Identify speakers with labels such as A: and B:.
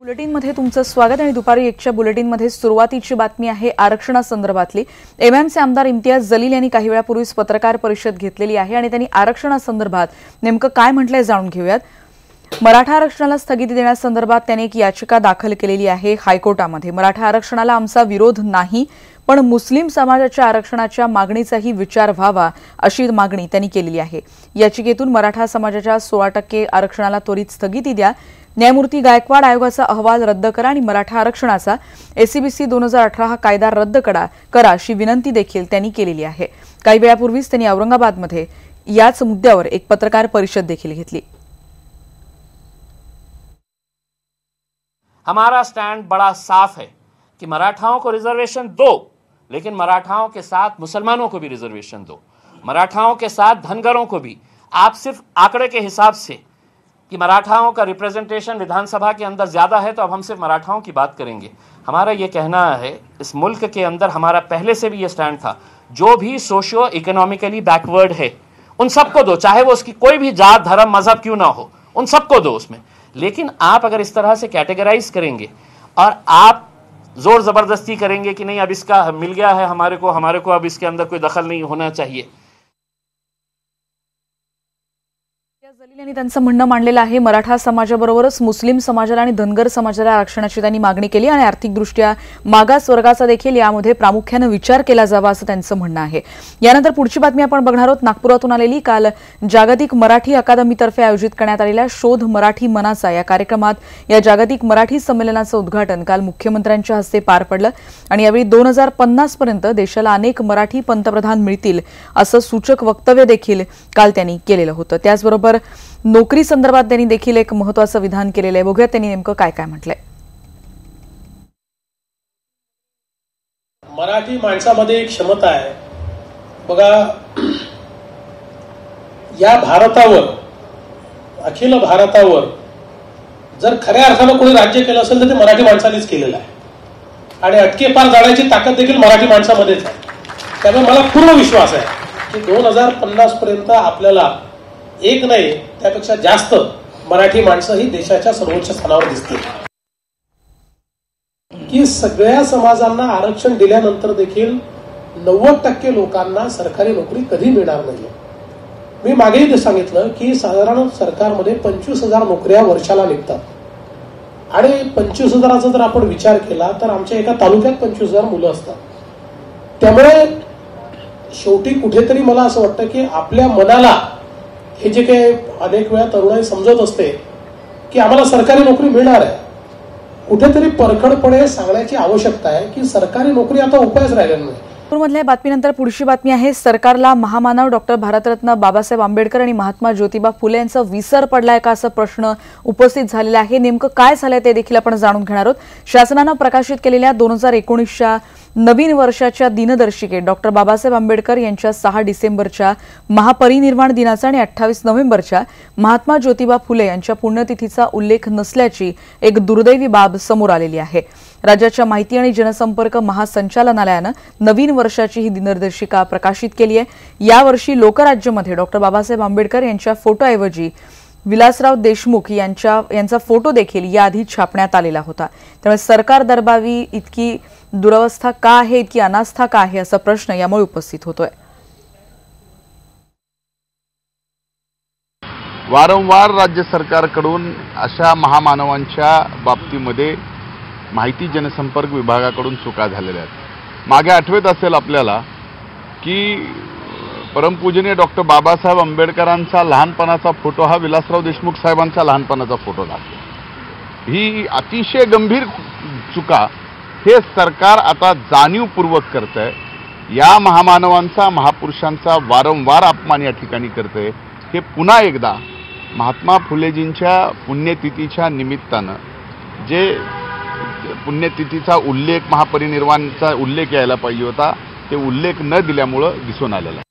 A: बुलेटिनमध्ये तुमचं स्वागत आणि दुपारी 1च्या बुलेटिनमध्ये सुरुवातीची बातमी आहे आरक्षणासंदर्भातली। एमएमचे आमदार इम्तियाज जलील यांनी काही वेळापूर्वीच पत्रकार परिषद घेतलेली आहे आणि त्यांनी आरक्षणासंदर्भात नेमकं काय म्हटलंय जाणून घेऊयात। मराठा आरक्षणाला स्थगिती देण्यासंदर्भात त्यांनी एक याचिका दाखल केलेली आहे हायकोर्टामध्ये। मराठा आरक्षणाला आमचा विरोध नाही, पण मुस्लिम समाजाच्या आरक्षणाच्या मागणीचाही विचार व्हावा अशी मागणी त्यांनी केलेली आहे। याचिकेतून मराठा समाजाच्या 16% आरक्षणाला त्वरित स्थगिती द्या, न्यायमूर्ती गायकवाड आयोगाचा अहवाल रद्द करा आणि मराठा आरक्षणाचा एससीबीसी 2018 हा कायदा रद्द करा अशी विनंती देखील त्यांनी केलेली आहे। काही वेळापूर्वीच त्यांनी औरंगाबादमध्ये याच मुद्द्यावर एक पत्रकार परिषद देखील घेतली।
B: हमारा स्टैंड बड़ा साफ है कि मराठाओं को रिजर्वेशन दो, लेकिन मराठाओं के साथ मुसलमानों को भी रिजर्वेशन दो, मराठाओं के साथ धनगरों को भी। आप सिर्फ आंकड़े के हिसाब से कि मराठाओं का रिप्रेजेंटेशन विधानसभा के अंदर ज्यादा है तो अब हम सिर्फ मराठाओं की बात करेंगे। हमारा ये कहना है, इस मुल्क के अंदर हमारा पहले से भी ये स्टैंड था, जो भी सोशियो इकोनॉमिकली बैकवर्ड है उन सबको दो, चाहे वो उसकी कोई भी जात धर्म मजहब क्यों ना हो, उन सबको दो उसमें। लेकिन आप अगर इस तरह से कैटेगराइज करेंगे और आप जोर जबरदस्ती करेंगे कि नहीं अब इसका मिल गया है हमारे को अब इसके अंदर कोई दखल नहीं होना चाहिए।
A: जलील यांनी त्यांचं म्हणणं मांडलेलं आहे। मराठा समाजाबरोबरच मुस्लिम समाजाला आणि धनगर समाजाला आरक्षणाची त्यांनी मागणी केली आणि आर्थिकदृष्ट्या मागास वर्गाचा देखील यामध्ये प्रामुख्याने विचार केला जावा असं त्यांचं म्हणणं आहे। यानंतर पुढची बातमी आपण बघणार आहोत। नागपुरातून आलेली काल जागतिक मराठी अकादमीतर्फे आयोजित करण्यात आलेल्या शोध मराठी मनाचा या कार्यक्रमात या जागतिक मराठी संमेलनाचं उद्घाटन काल मुख्यमंत्र्यांच्या हस्ते पार पडलं आणि यावेळी 2050 पर्यंत देशाला अनेक मराठी पंतप्रधान मिळतील असं सूचक वक्तव्य देखील काल त्यांनी केलेलं होतं। त्याचबरोबर नोकरी संदर्भात त्यांनी देखील एक महत्त्वाचं विधान केलेलं आहे। बघूया त्यांनी नेमकं काय काय म्हटलंय।
C: मराठी माणसामध्ये एक क्षमता आहे बघा, या भारतावर, अखिल भारतावर जर खऱ्या अर्थानं कोणी राज्य केलं असेल तर ते मराठी माणसानेच केलेलं आहे आणि अटके पार जाण्याची ताकद देखील मराठी माणसामध्येच आहे। त्यामुळे मला पूर्ण विश्वास आहे की 2050 पर्यंत आपल्याला एक नाही त्यापेक्षा जास्त मराठी माणसं ही देशाच्या सर्वोच्च स्थानावर दिसतील। की सगळ्या समाजांना आरक्षण दिल्यानंतर देखील 90% लोकांना सरकारी नोकरी कधी मिळणार नाही। मी मागेही सांगितलं की साधारण सरकारमध्ये 25,000 नोकऱ्या वर्षाला निघतात आणि 25,000चा जर आपण विचार केला तर आमच्या एका तालुक्यात 25,000 मुलं असतात। त्यामुळे शेवटी कुठेतरी मला असं वाटतं की आपल्या मनाला हे जे काही अनेक वेळा तरुणाई समजत असते की आम्हाला सरकारी नोकरी मिळणार आहे, कुठेतरी परखडपणे सांगण्याची आवश्यकता आहे की सरकारी नोकरी आता उपायच राहिलेला नाही।
A: नागपूरमधल्या बातमीनंतर पुढची बातमी आहे। सरकारला महामानव डॉक्टर भारतरत्न बाबासाहेब आंबेडकर आणि महात्मा ज्योतिबा फुले यांचा विसर पडलाय का असा प्रश्न उपस्थित झालेला आहे। नेमकं काय झालंय ते देखील आपण जाणून घेणार आहोत। शासनानं प्रकाशित केलेल्या 2019च्या नवीन वर्षाच्या दिनदर्शिकेत डॉक्टर बाबासाहेब आंबेडकर यांच्या 6 डिसेंबरच्या महापरिनिर्वाण दिनाचा आणि 28 नोव्हेंबरच्या महात्मा ज्योतिबा फुले यांच्या पुण्यतिथीचा उल्लेख नसल्याची एक दुर्दैवी बाब समोर आलेली आहे। राज्याच्या माहिती आणि जनसंपर्क महासंचालनालयानं नवीन वर्षाची ही दिनदर्शिका प्रकाशित केली आहे। यावर्षी लोकराज्यमध्ये डॉक्टर बाबासाहेब आंबेडकर यांच्या फोटोऐवजी विलासराव देशमुख यांचा फोटो देखील याआधी छापण्यात आलेला होता। त्यामुळे सरकार दरबारी इतकी दुरवस्था का आहे, इतकी अनास्था का आहे असा प्रश्न यामुळे उपस्थित होतोय।
D: वारंवार राज्य सरकारकडून अशा महामानवांच्या बाबतीमध्ये माहिती जनसंपर्क विभागाकडून चुका झालेल्या आहेत। मागे आठवत असेल आपल्याला की परमपूजनीय डॉक्टर बाबासाहेब आंबेडकरांचा लहानपणाचा फोटो हा विलासराव देशमुख साहेबांचा लहानपणाचा फोटो लागतो। ही अतिशय गंभीर चुका हे सरकार आता जाणीवपूर्वक करतंय। या महामानवांचा, महापुरुषांचा वारंवार अपमान या ठिकाणी करतंय। हे पुन्हा एकदा महात्मा फुलेजींच्या पुण्यतिथीच्या निमित्तानं जे पुण्यतिथीचा उल्लेख, महापरिनिर्वाणाचा उल्लेख यायला पाहिजे होता, ते उल्लेख न दिल्यामुळं दिसून आलेला आहे।